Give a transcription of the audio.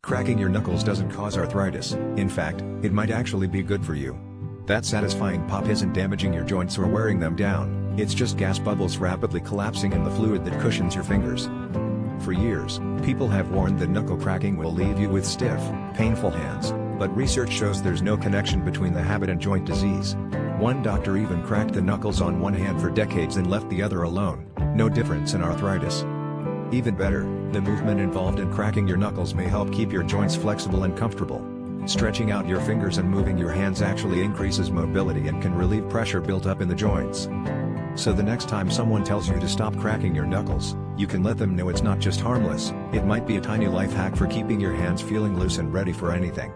Cracking your knuckles doesn't cause arthritis. In fact, it might actually be good for you. That satisfying pop isn't damaging your joints or wearing them down, it's just gas bubbles rapidly collapsing in the fluid that cushions your fingers. For years, people have warned that knuckle cracking will leave you with stiff, painful hands, but research shows there's no connection between the habit and joint disease. One doctor even cracked the knuckles on one hand for decades and left the other alone, no difference in arthritis. Even better, the movement involved in cracking your knuckles may help keep your joints flexible and comfortable. Stretching out your fingers and moving your hands actually increases mobility and can relieve pressure built up in the joints. So the next time someone tells you to stop cracking your knuckles, you can let them know it's not just harmless, it might be a tiny life hack for keeping your hands feeling loose and ready for anything.